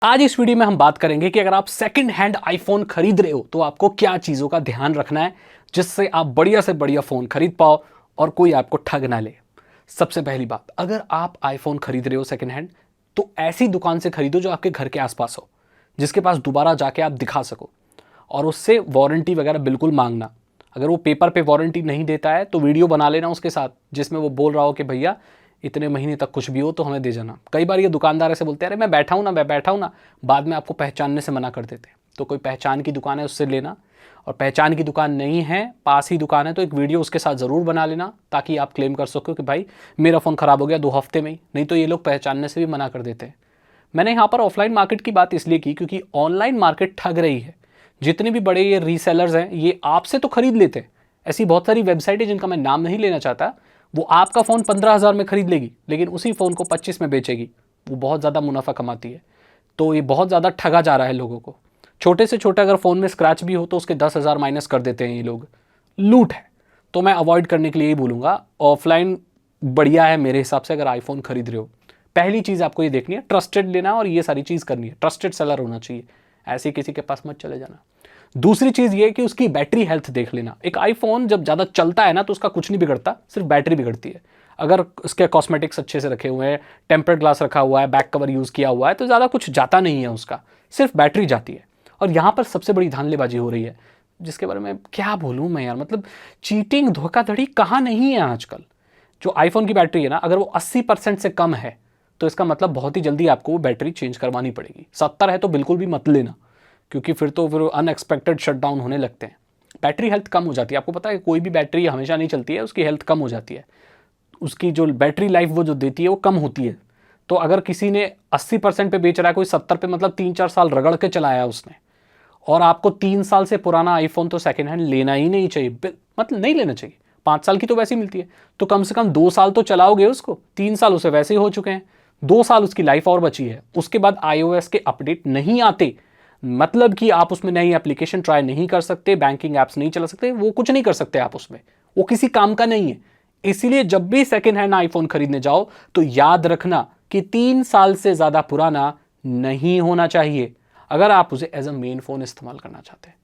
आज इस वीडियो में हम बात करेंगे कि अगर आप सेकंड हैंड आईफोन खरीद रहे हो तो आपको क्या चीज़ों का ध्यान रखना है जिससे आप बढ़िया से बढ़िया फ़ोन खरीद पाओ और कोई आपको ठग ना ले। सबसे पहली बात, अगर आप आईफोन खरीद रहे हो सेकंड हैंड तो ऐसी दुकान से खरीदो जो आपके घर के आसपास हो, जिसके पास दोबारा जाके आप दिखा सको, और उससे वारंटी वगैरह बिल्कुल मांगना। अगर वो पेपर पे वारंटी नहीं देता है तो वीडियो बना लेना उसके साथ जिसमें वो बोल रहा हो कि भैया इतने महीने तक कुछ भी हो तो हमें दे जाना। कई बार ये दुकानदार ऐसे बोलते हैं, अरे मैं बैठा हूँ ना, बाद में आपको पहचानने से मना कर देते हैं। तो कोई पहचान की दुकान है उससे लेना, और पहचान की दुकान नहीं है, पास ही दुकान है, तो एक वीडियो उसके साथ ज़रूर बना लेना ताकि आप क्लेम कर सको कि भाई मेरा फ़ोन ख़राब हो गया 2 हफ्ते में ही। नहीं तो ये लोग पहचानने से भी मना कर देते हैं। मैंने यहाँ पर ऑफलाइन मार्केट की बात इसलिए की क्योंकि ऑनलाइन मार्केट ठग रही है। जितने भी बड़े ये रीसेलर्स हैं ये आपसे तो खरीद लेते हैं। ऐसी बहुत सारी वेबसाइट है जिनका मैं नाम नहीं लेना चाहता, वो आपका फ़ोन 15,000 में खरीद लेगी लेकिन उसी फ़ोन को 25 में बेचेगी। वो बहुत ज़्यादा मुनाफा कमाती है। तो ये बहुत ज़्यादा ठगा जा रहा है लोगों को। छोटे से छोटा अगर फ़ोन में स्क्रैच भी हो तो उसके 10,000 माइनस कर देते हैं ये लोग। लूट है। तो मैं अवॉइड करने के लिए ही बोलूँगा, ऑफलाइन बढ़िया है मेरे हिसाब से। अगर आईफोन खरीद रहे हो, पहली चीज़ आपको ये देखनी है, ट्रस्टेड लेना और ये सारी चीज़ करनी है। ट्रस्टेड सेलर होना चाहिए, ऐसे किसी के पास मत चले जाना। दूसरी चीज़ ये कि उसकी बैटरी हेल्थ देख लेना। एक आईफोन जब ज़्यादा चलता है ना तो उसका कुछ नहीं बिगड़ता, सिर्फ बैटरी बिगड़ती है। अगर उसके कॉस्मेटिक्स अच्छे से रखे हुए हैं, टेम्पर्ड ग्लास रखा हुआ है, बैक कवर यूज़ किया हुआ है, तो ज़्यादा कुछ जाता नहीं है उसका, सिर्फ बैटरी जाती है। और यहाँ पर सबसे बड़ी धांधलीबाजी हो रही है जिसके बारे में क्या बोलूँ मैं यार, मतलब चीटिंग धोखाधड़ी कहाँ नहीं है आजकल। जो आईफोन की बैटरी है ना, अगर वो 80% से कम है तो इसका मतलब बहुत ही जल्दी आपको वो बैटरी चेंज करवानी पड़ेगी। 70 है तो बिल्कुल भी मत लेना, क्योंकि फिर अनएक्सपेक्टेड शटडाउन होने लगते हैं। बैटरी हेल्थ कम हो जाती है। आपको पता है कोई भी बैटरी हमेशा नहीं चलती है, उसकी हेल्थ कम हो जाती है। उसकी जो बैटरी लाइफ वो जो देती है वो कम होती है। तो अगर किसी ने 80% पे बेच रहा है, कोई 70 पे, मतलब 3-4 साल रगड़ के चलाया उसने, और आपको 3 साल से पुराना आईफोन तो सेकेंड हैंड लेना ही नहीं चाहिए, मतलब नहीं लेना चाहिए। 5 साल की तो वैसे ही मिलती है, तो कम से कम 2 साल तो चलाओगे उसको। 3 साल उसे वैसे ही हो चुके हैं, 2 साल उसकी लाइफ और बची है। उसके बाद iOS के अपडेट नहीं आते, मतलब कि आप उसमें नई एप्लीकेशन ट्राई नहीं कर सकते, बैंकिंग ऐप्स नहीं चला सकते, वो कुछ नहीं कर सकते आप उसमें, वो किसी काम का नहीं है। इसीलिए जब भी सेकेंड हैंड आईफोन खरीदने जाओ तो याद रखना कि 3 साल से ज़्यादा पुराना नहीं होना चाहिए। अगर आप उसे एज अ मेन फ़ोन इस्तेमाल करना चाहते हैं,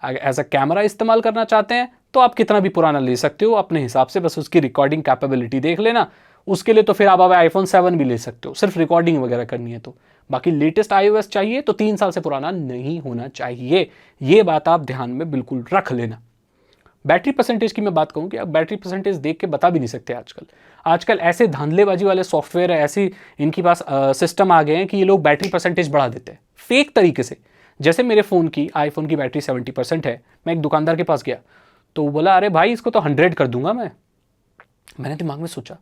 अगर एज अ कैमरा इस्तेमाल करना चाहते हैं तो आप कितना भी पुराना ले सकते हो अपने हिसाब से, बस उसकी रिकॉर्डिंग कैपेबिलिटी देख लेना। उसके लिए तो फिर आप आईफोन 7 भी ले सकते हो, सिर्फ रिकॉर्डिंग वगैरह करनी है तो। बाकी लेटेस्ट iOS चाहिए तो 3 साल से पुराना नहीं होना चाहिए। ये बात आप ध्यान में बिल्कुल रख लेना। बैटरी परसेंटेज की मैं बात कहूँ कि आप बैटरी परसेंटेज देख के बता भी नहीं सकते आजकल ऐसे धांधलेबाजी वाले सॉफ्टवेयर है, ऐसी इनके पास सिस्टम आ गए हैं कि ये लोग बैटरी परसेंटेज बढ़ा देते हैं फेक तरीके से। जैसे मेरे फ़ोन की, आईफोन की बैटरी 70% है, मैं एक दुकानदार के पास गया तो वो बोला, अरे भाई इसको तो 100 कर दूंगा मैं। मैंने दिमाग में सोचा,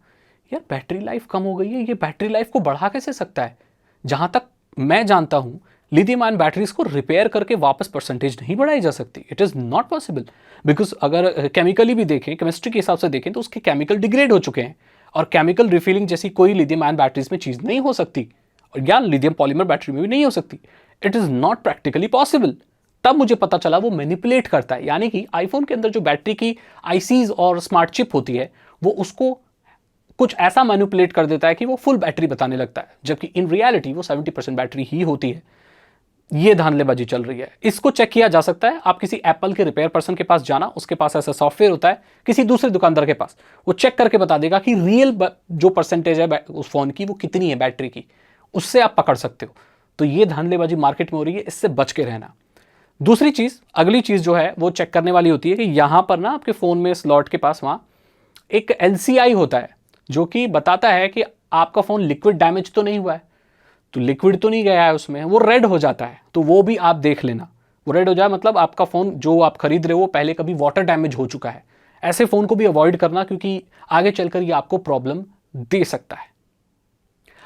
यार बैटरी लाइफ कम हो गई है, ये बैटरी लाइफ को बढ़ा कैसे सकता है? जहाँ तक मैं जानता हूँ लिथियम आयन बैटरीज को रिपेयर करके वापस परसेंटेज नहीं बढ़ाई जा सकती। It is not possible, because अगर केमिकली भी देखें, केमिस्ट्री के हिसाब से देखें तो उसके केमिकल डिग्रेड हो चुके हैं, और केमिकल रिफिलिंग जैसी कोई लिथियम आयन बैटरीज में चीज़ नहीं हो सकती, और या लिथियम पॉलीमर बैटरी में भी नहीं हो सकती। It is not practically possible. तब मुझे पता चला वो मैनिपुलेट करता है, यानी कि आईफोन के अंदर जो बैटरी की आईसीज और स्मार्ट चिप होती है वो उसको कुछ ऐसा मैनिपुलेट कर देता है कि वो फुल बैटरी बताने लगता है, जबकि इन रियलिटी वो 70% बैटरी ही होती है। ये धांधलेबाजी चल रही है। इसको चेक किया जा सकता है, आप किसी एप्पल के रिपेयर पर्सन के पास जाना, उसके पास ऐसा सॉफ्टवेयर होता है, किसी दूसरे दुकानदार के पास, वो चेक करके बता देगा कि रियल जो परसेंटेज है उस फोन की वो कितनी है बैटरी की, उससे आप पकड़ सकते हो। तो ये धांधलेबाजी मार्केट में हो रही है, इससे बच के रहना। दूसरी चीज़, अगली चीज़ जो है वो चेक करने वाली होती है कि यहाँ पर ना आपके फ़ोन में स्लॉट के पास वहाँ एक LCI होता है जो कि बताता है कि आपका फ़ोन लिक्विड डैमेज तो नहीं हुआ है, तो लिक्विड तो नहीं गया है उसमें, वो रेड हो जाता है, तो वो भी आप देख लेना। वो रेड हो जाए मतलब आपका फ़ोन जो आप खरीद रहे हो पहले कभी वाटर डैमेज हो चुका है। ऐसे फ़ोन को भी अवॉइड करना, क्योंकि आगे चलकर ये आपको प्रॉब्लम दे सकता है।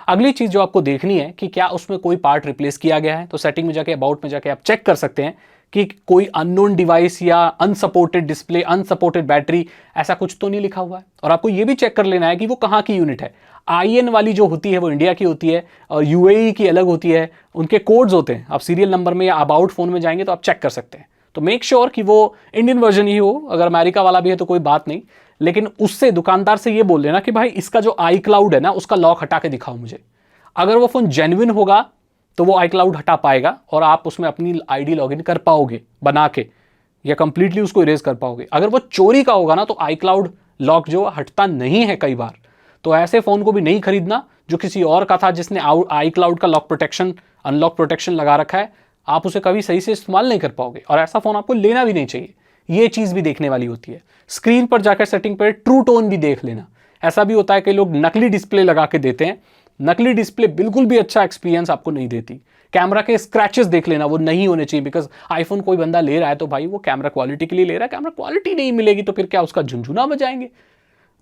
अगली चीज़ जो आपको देखनी है कि क्या उसमें कोई पार्ट रिप्लेस किया गया है, तो सेटिंग में जाके, अबाउट में जाके आप चेक कर सकते हैं कि कोई अननोन डिवाइस या अनसपोर्टेड डिस्प्ले, अनसपोर्टेड बैटरी, ऐसा कुछ तो नहीं लिखा हुआ है। और आपको ये भी चेक कर लेना है कि वो कहाँ की यूनिट है। IN वाली जो होती है वो इंडिया की होती है, और UAE की अलग होती है, उनके कोड्स होते हैं। आप सीरियल नंबर में या अबाउट फ़ोन में जाएंगे तो आप चेक कर सकते हैं। तो मेक श्योर कि वो इंडियन वर्जन ही हो। अगर अमेरिका वाला भी है तो कोई बात नहीं, लेकिन उससे, दुकानदार से ये बोल लेना कि भाई इसका जो iCloud है ना उसका लॉक हटा के दिखाओ मुझे। अगर वो फ़ोन जेन्युइन होगा तो वो iCloud हटा पाएगा और आप उसमें अपनी आईडी लॉगिन कर पाओगे बना के, या कंप्लीटली उसको इरेज कर पाओगे। अगर वो चोरी का होगा ना तो iCloud लॉक जो हटता नहीं है कई बार। तो ऐसे फ़ोन को भी नहीं खरीदना जो किसी और का था, जिसने iCloud का लॉक प्रोटेक्शन, अनलॉक प्रोटेक्शन लगा रखा है। आप उसे कभी सही से इस्तेमाल नहीं कर पाओगे, और ऐसा फ़ोन आपको लेना भी नहीं चाहिए। ये चीज़ भी देखने वाली होती है। स्क्रीन पर जाकर सेटिंग पर ट्रू टोन भी देख लेना। ऐसा भी होता है कि लोग नकली डिस्प्ले लगा के देते हैं। नकली डिस्प्ले बिल्कुल भी अच्छा एक्सपीरियंस आपको नहीं देती। कैमरा के स्क्रैचेस देख लेना, वो नहीं होने चाहिए, बिकॉज आईफोन कोई बंदा ले रहा है तो भाई वो कैमरा क्वालिटी के लिए ले रहा है। कैमरा क्वालिटी नहीं मिलेगी तो फिर क्या उसका झुंझुना बजाएंगे।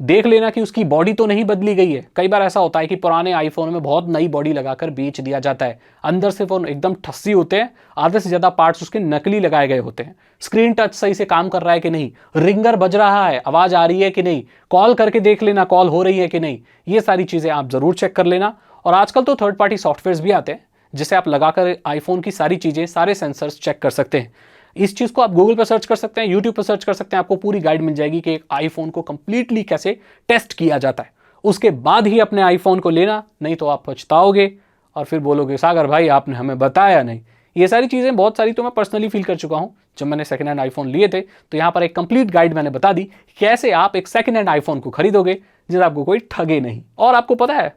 देख लेना कि उसकी बॉडी तो नहीं बदली गई है। कई बार ऐसा होता है कि पुराने आईफोन में बहुत नई बॉडी लगाकर बेच दिया जाता है, अंदर से फोन एकदम ठस्सी होते हैं, आधे से ज़्यादा पार्ट्स उसके नकली लगाए गए होते हैं। स्क्रीन टच सही से काम कर रहा है कि नहीं, रिंगर बज रहा है, आवाज़ आ रही है कि नहीं, कॉल करके देख लेना कॉल हो रही है कि नहीं। ये सारी चीज़ें आप ज़रूर चेक कर लेना। और आजकल तो थर्ड पार्टी सॉफ्टवेयर भी आते हैं जिसे आप लगाकर आईफोन की सारी चीज़ें, सारे सेंसर्स चेक कर सकते हैं। इस चीज़ को आप गूगल पर सर्च कर सकते हैं, यूट्यूब पर सर्च कर सकते हैं, आपको पूरी गाइड मिल जाएगी कि एक आईफोन को कंप्लीटली कैसे टेस्ट किया जाता है। उसके बाद ही अपने आईफोन को लेना, नहीं तो आप पछताओगे और फिर बोलोगे सागर भाई आपने हमें बताया नहीं। ये सारी चीज़ें बहुत सारी तो मैं पर्सनली फील कर चुका हूँ जब मैंने सेकंड हैंड आईफोन लिए थे। तो यहाँ पर एक कंप्लीट गाइड मैंने बता दी कैसे आप एक सेकंड हैंड आईफोन को खरीदोगे जिससे आपको कोई ठगे नहीं। और आपको पता है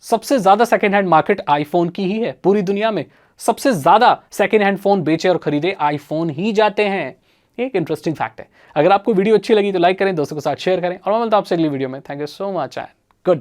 सबसे ज़्यादा सेकंड हैंड मार्केट आईफोन की ही है पूरी दुनिया में। सबसे ज़्यादा सेकंड हैंड फ़ोन बेचे और खरीदे आईफोन ही जाते हैं। एक इंटरेस्टिंग फैक्ट है। अगर आपको वीडियो अच्छी लगी तो लाइक करें, दोस्तों के साथ शेयर करें, और मैं मिलता हूं आपसे अगली वीडियो में। Thank you so much and good